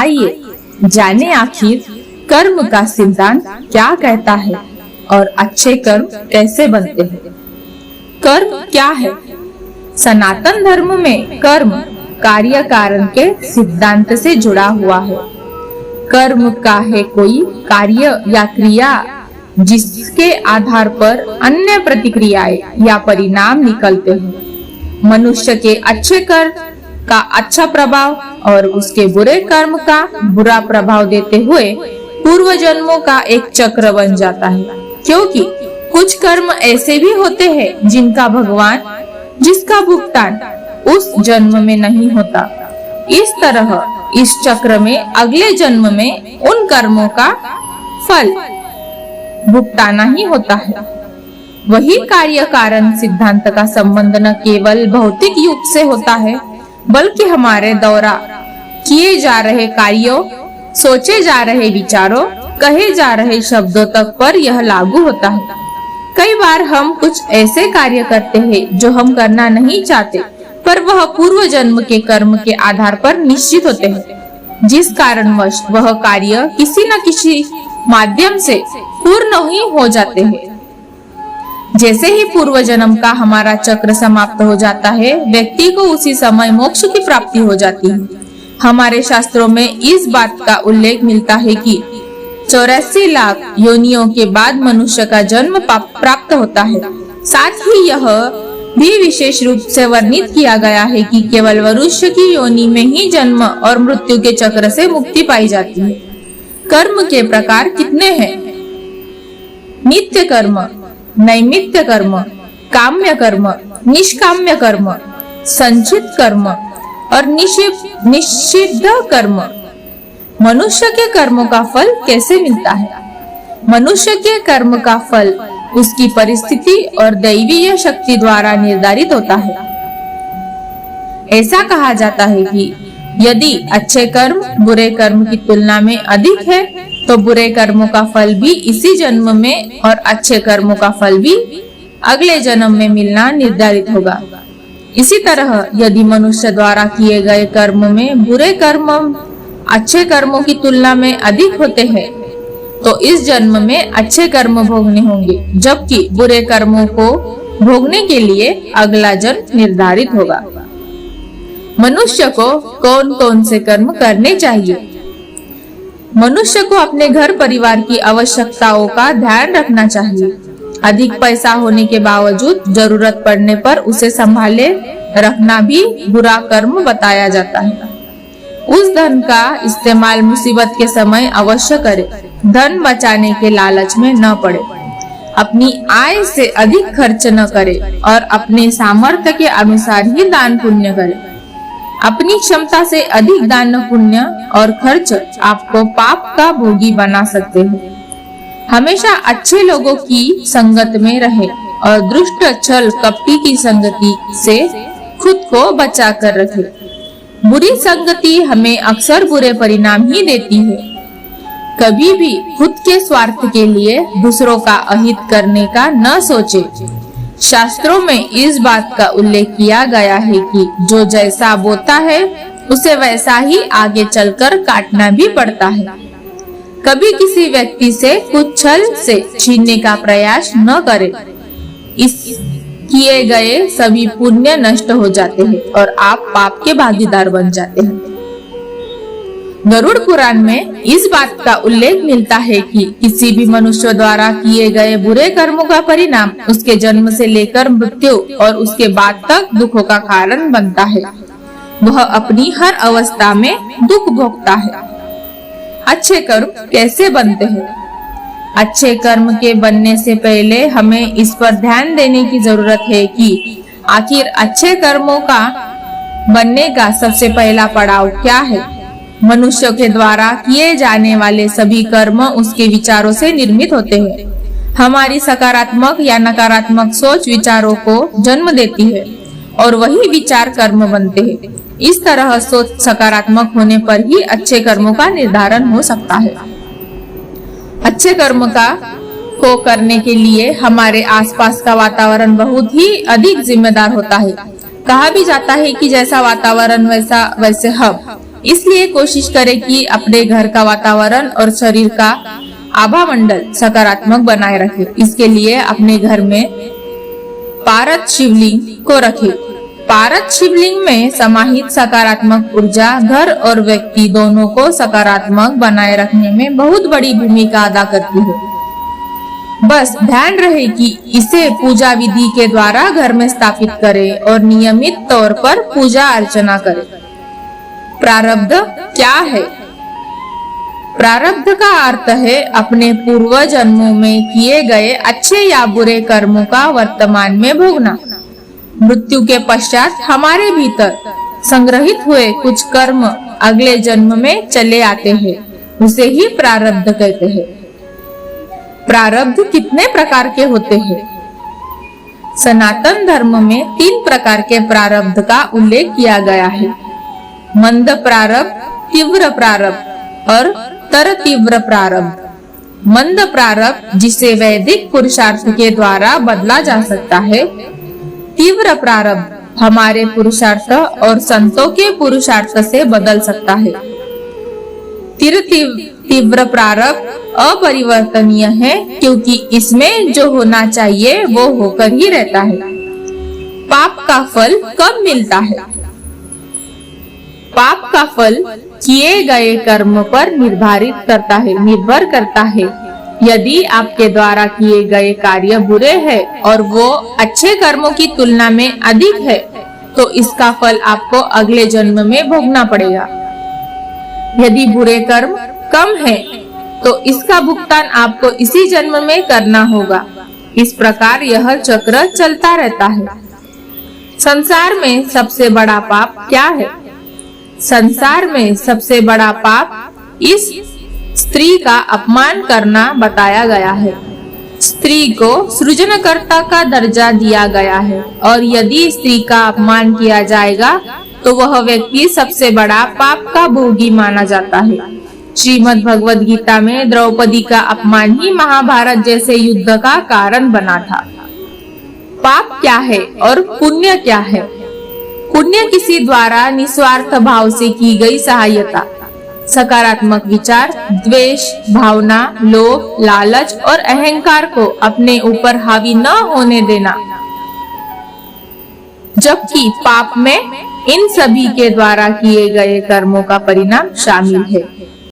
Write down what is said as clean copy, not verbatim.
आइए जाने आखिर कर्म का सिद्धांत क्या कहता है और अच्छे कर्म कैसे बनते हैं। कर्म क्या है? सनातन धर्म में कर्म कार्य कारण के सिद्धांत से जुड़ा हुआ है। कर्म का है कोई कार्य या क्रिया जिसके आधार पर अन्य प्रतिक्रियाएं या परिणाम निकलते हैं। मनुष्य के अच्छे कर्म का अच्छा प्रभाव और उसके बुरे कर्म का बुरा प्रभाव देते हुए पूर्व जन्मों का एक चक्र बन जाता है, क्योंकि कुछ कर्म ऐसे भी होते हैं जिसका भुगतान उस जन्म में नहीं होता। इस तरह इस चक्र में अगले जन्म में उन कर्मों का फल भुगताना ही होता है। वही कार्य कारण सिद्धांत का संबंध न केवल भौतिक युग से होता है, बल्कि हमारे द्वारा किए जा रहे कार्यों, सोचे जा रहे विचारों, कहे जा रहे शब्दों तक पर यह लागू होता है। कई बार हम कुछ ऐसे कार्य करते हैं जो हम करना नहीं चाहते, पर वह पूर्व जन्म के कर्म के आधार पर निश्चित होते हैं, जिस कारणवश वह कार्य किसी न किसी माध्यम से पूर्ण ही हो जाते हैं। जैसे ही पूर्व जन्म का हमारा चक्र समाप्त हो जाता है, व्यक्ति को उसी समय मोक्ष की प्राप्ति हो जाती है। हमारे शास्त्रों में इस बात का उल्लेख मिलता है कि 84 लाख योनियों के बाद मनुष्य का जन्म प्राप्त होता है। साथ ही यह भी विशेष रूप से वर्णित किया गया है कि केवल मनुष्य की योनि में ही जन्म और मृत्यु के चक्र से मुक्ति पाई जाती है। कर्म के प्रकार कितने हैं? नित्य कर्म, नैमित्य कर्म, काम्य कर्म, निष्काम्य कर्म, संचित कर्म और निषिद्ध कर्म। मनुष्य के कर्मों का फल कैसे मिलता है? मनुष्य के कर्म का फल उसकी परिस्थिति और दैवीय शक्ति द्वारा निर्धारित होता है। ऐसा कहा जाता है कि यदि अच्छे कर्म बुरे कर्म की तुलना में अधिक है, तो बुरे कर्मों का फल भी इसी जन्म में और अच्छे कर्मों का फल भी अगले जन्म में मिलना निर्धारित होगा। इसी तरह यदि मनुष्य द्वारा किए गए कर्म में बुरे कर्म अच्छे कर्मों की तुलना में अधिक होते हैं, तो इस जन्म में अच्छे कर्म भोगने होंगे, जबकि बुरे कर्मों को भोगने के लिए अगला जन्म निर्धारित होगा। मनुष्य को कौन कौन से कर्म करने चाहिए? मनुष्य को अपने घर परिवार की आवश्यकताओं का ध्यान रखना चाहिए। अधिक पैसा होने के बावजूद जरूरत पड़ने पर उसे संभाले रखना भी बुरा कर्म बताया जाता है। उस धन का इस्तेमाल मुसीबत के समय अवश्य करे। धन बचाने के लालच में न पड़े। अपनी आय से अधिक खर्च न करे और अपने सामर्थ्य के अनुसार ही दान पुण्य करे। अपनी क्षमता से अधिक दान पुण्य और खर्च आपको पाप का भोगी बना सकते हैं। हमेशा अच्छे लोगों की संगत में रहे और दुष्ट छल कपटी की संगति से खुद को बचा कर रखे। बुरी संगति हमें अक्सर बुरे परिणाम ही देती है। कभी भी खुद के स्वार्थ के लिए दूसरों का अहित करने का न सोचे। शास्त्रों में इस बात का उल्लेख किया गया है कि जो जैसा बोता है उसे वैसा ही आगे चलकर काटना भी पड़ता है। कभी किसी व्यक्ति से कुछ छल से छीनने का प्रयास न करें। इस किए गए सभी पुण्य नष्ट हो जाते हैं और आप पाप के भागीदार बन जाते हैं। गरुड़ पुराण में इस बात का उल्लेख मिलता है कि किसी भी मनुष्य द्वारा किए गए बुरे कर्मों का परिणाम उसके जन्म से लेकर मृत्यु और उसके बाद तक दुखों का कारण बनता है। वह अपनी हर अवस्था में दुख भोगता है। अच्छे कर्म कैसे बनते हैं? अच्छे कर्म के बनने से पहले हमें इस पर ध्यान देने की जरूरत है कि आखिर अच्छे कर्मों का बनने का सबसे पहला पड़ाव क्या है। मनुष्य के द्वारा किए जाने वाले सभी कर्म उसके विचारों से निर्मित होते हैं। हमारी सकारात्मक या नकारात्मक सोच विचारों को जन्म देती है और वही विचार कर्म बनते हैं। इस तरह सोच सकारात्मक होने पर ही अच्छे कर्मों का निर्धारण हो सकता है। अच्छे कर्म को करने के लिए हमारे आसपास का वातावरण बहुत ही अधिक जिम्मेदार होता है। कहा भी जाता है कि जैसा वातावरण वैसे हम। इसलिए कोशिश करें कि अपने घर का वातावरण और शरीर का आभा मंडल सकारात्मक बनाए रखें। इसके लिए अपने घर में पारद शिवलिंग को रखें। पारद शिवलिंग में समाहित सकारात्मक ऊर्जा घर और व्यक्ति दोनों को सकारात्मक बनाए रखने में बहुत बड़ी भूमिका अदा करती है। बस ध्यान रहे कि इसे पूजा विधि के द्वारा घर में स्थापित करें और नियमित तौर पर पूजा अर्चना करें। प्रारब्ध क्या है? प्रारब्ध का अर्थ है अपने पूर्व जन्मों में किए गए अच्छे या बुरे कर्मों का वर्तमान में भोगना। मृत्यु के पश्चात हमारे भीतर संग्रहित हुए कुछ कर्म अगले जन्म में चले आते हैं, उसे ही प्रारब्ध कहते हैं। प्रारब्ध कितने प्रकार के होते हैं? सनातन धर्म में 3 प्रकार के प्रारब्ध का उल्लेख किया गया है। मंद प्रारब्ध, तीव्र प्रारब्ध और तर तीव्र प्रारब्ध। मंद प्रारब्ध जिसे वैदिक पुरुषार्थ के द्वारा बदला जा सकता है। तीव्र प्रारब्ध हमारे पुरुषार्थ और संतों के पुरुषार्थ से बदल सकता है। तीव्र प्रारब्ध अपरिवर्तनीय है क्योंकि इसमें जो होना चाहिए वो होकर ही रहता है। पाप का फल कब मिलता है? पाप का फल किए गए कर्म पर निर्भर करता है। यदि आपके द्वारा किए गए कार्य बुरे हैं और वो अच्छे कर्मों की तुलना में अधिक है, तो इसका फल आपको अगले जन्म में भोगना पड़ेगा। यदि बुरे कर्म कम है, तो इसका भुगतान आपको इसी जन्म में करना होगा। इस प्रकार यह चक्र चलता रहता है। संसार में सबसे बड़ा पाप क्या है? संसार में सबसे बड़ा पाप इस स्त्री का अपमान करना बताया गया है। स्त्री को सृजनकर्ता का दर्जा दिया गया है और यदि स्त्री का अपमान किया जाएगा तो वह व्यक्ति सबसे बड़ा पाप का भोगी माना जाता है। श्रीमद् भगवद गीता में द्रौपदी का अपमान ही महाभारत जैसे युद्ध का कारण बना था। पाप क्या है और पुण्य क्या है? पुण्य किसी द्वारा निस्वार्थ भाव से की गई सहायता, सकारात्मक विचार, द्वेष भावना, लोभ, लालच और अहंकार को अपने ऊपर हावी न होने देना। जबकि पाप में इन सभी के द्वारा किए गए कर्मों का परिणाम शामिल है।